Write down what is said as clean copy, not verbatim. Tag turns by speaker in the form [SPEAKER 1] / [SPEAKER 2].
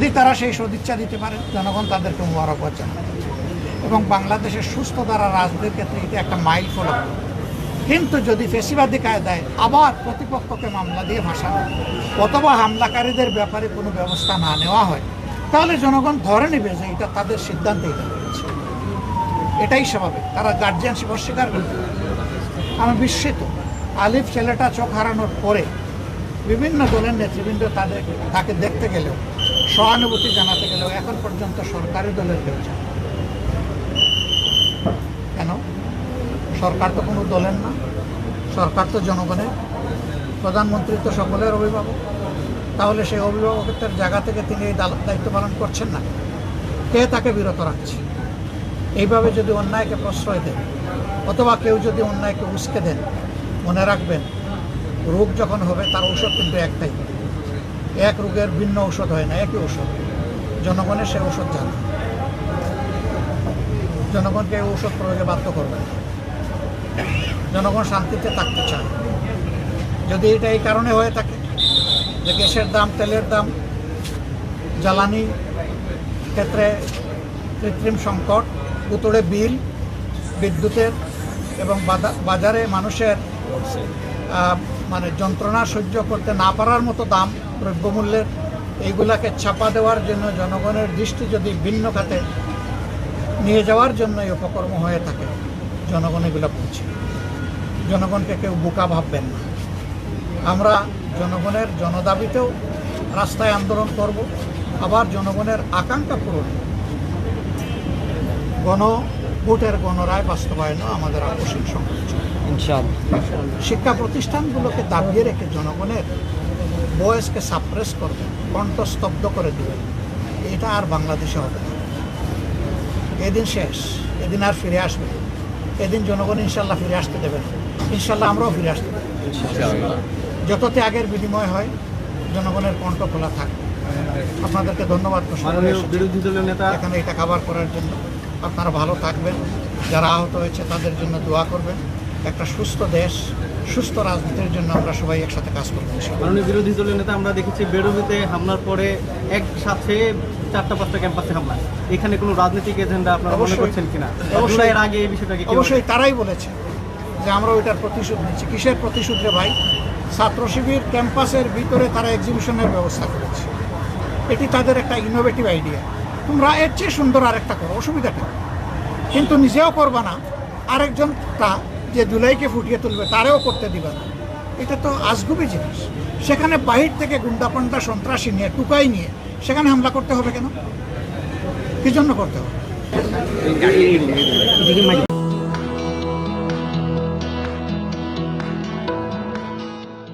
[SPEAKER 1] যদি তারা সেই সদিচ্ছা দিতে পারে, জনগণ তাদেরকে মোবারকবাদ জানাবে এবং বাংলাদেশের সুস্থ ধারা রাজনীতির ক্ষেত্রে এটা একটা মাইল ফলক। কিন্তু যদি ফেসিবাদী কায়দায় আবার প্রতিপক্ষকে মামলা দিয়ে ভাসানো অথবা হামলাকারীদের ব্যাপারে কোনো ব্যবস্থা না নেওয়া হয়, তাহলে জনগণ ধরে নেবে যে এটা তাদের সিদ্ধান্তে এটা হয়েছে। এটাই স্বাভাবিক। তারা গার্জিয়ানশিপ অস্বীকার করবে। আমি বিস্মিত, আলিফ ছেলেটা চোখ হারানোর পরে বিভিন্ন দলের নেতৃবৃন্দ তাকে দেখতে গেলেও, সহানুভূতি জানাতে গেলেও এখন পর্যন্ত সরকারি দলের কেউ যায়। কেন? সরকার তো কোনো দলের না, সরকার তো জনগণের। প্রধানমন্ত্রী তো সকলের অভিভাবক। তাহলে সেই অভিভাবকত্বের জায়গা থেকে তিনি এই দায়িত্ব পালন করছেন না, কে তাকে বিরত রাখছে? এইভাবে যদি অন্যায়কে প্রশ্রয় দেন অথবা কেউ যদি অন্যায়কে উস্কে দেন, মনে রাখবেন রোগ যখন হবে তার ঔষধ কিন্তু একটাই। এক রোগের ভিন্ন ঔষধ হয় না, একই ঔষধ। জনগণের সে ঔষধ জানে। জনগণকে এই ঔষধ প্রয়োগে বাধ্য করবে। জনগণ শান্তিতে থাকতে চায়। যদি এটা এই কারণে হয়ে থাকে যে গ্যাসের দাম, তেলের দাম, জ্বালানি ক্ষেত্রে কৃত্রিম সংকট, উতড়ে বিল, বিদ্যুতের এবং বাজারে মানুষের মানে যন্ত্রণা সহ্য করতে না পারার মতো দাম, দ্রব্যমূল্যের, এইগুলাকে চাপা দেওয়ার জন্য জনগণের দৃষ্টি যদি ভিন্ন খাতে নিয়ে যাওয়ার জন্য এই উপকর্ম হয়ে থাকে, জনগণ এগুলো বুঝছে। জনগণকে কেউ বোকা ভাববেন না। আমরা জনগণের জনদাবিতেও রাস্তায় আন্দোলন করব, আবার জনগণের আকাঙ্ক্ষা পূরণ, গণভোটের গণরায় বাস্তবায়নও আমাদের আবশ্যিক সংকল্প। শিক্ষা প্রতিষ্ঠানগুলোকে দাবিয়ে রেখে জনগণের ভয়েসকে সাপ্রেস করবে, কণ্ঠস্তব্ধ করে দেবে, এটা আর বাংলাদেশে হবে না। এদিন শেষ, এদিন আর ফিরে আসবে। এদিন জনগণ ইনশাল্লাহ ফিরে আসতে দেবে না। ইনশাল্লাহ আমরাও ফিরে আসতে দেব। যত ত্যাগের বিনিময় হয়, জনগণের কণ্ঠ খোলা থাকবে। আপনাদেরকে ধন্যবাদ
[SPEAKER 2] বিরোধী দলের নেতা
[SPEAKER 1] এখানে এটা কভার করার জন্য। আপনারা ভালো থাকবেন। যারা আহত হয়েছে তাদের জন্য দোয়া করবেন। একটা সুস্থ দেশ, সুস্থ রাজনীতির জন্য আমরা সবাই একসাথে কাজ করবো।
[SPEAKER 2] মাননীয় বিরোধী দলের নেতা, আমরা দেখেছি বেরোবিতে হামলার পরে একসাথে 4-5টা ক্যাম্পাসে হামলা। এখানে কোনো রাজনৈতিক এজেন্ডা আপনারা মনে করছেন কিনা? অবশ্যই এর আগে এই বিষয়টা কি?
[SPEAKER 1] অবশ্যই তারাই বলেছে যে আমরা ওইটার প্রতিশোধ নিচ্ছি। কিসের প্রতিশোধ রে ভাই? ছাত্র শিবির ক্যাম্পাসের ভিতরে তারা এক্সিবিশনের ব্যবস্থা করেছে। এটি তাদের একটা ইনোভেটিভ আইডিয়া। তোমরা এর চেয়ে সুন্দর আরেকটা করো, অসুবিধাটা, কিন্তু নিজেও করবা না, আরেকজনটা যে জুলাইকে ফুটিয়ে তুলবে তারেও করতে দিবে না। এটা তো আজগুবি জিনিস। সেখানে বাহির থেকে গুন্ডাপান্ডা সন্ত্রাসী নিয়ে, টুকাই নিয়ে সেখানে হামলা করতে হবে কেন? কি জন্য করতে হবে?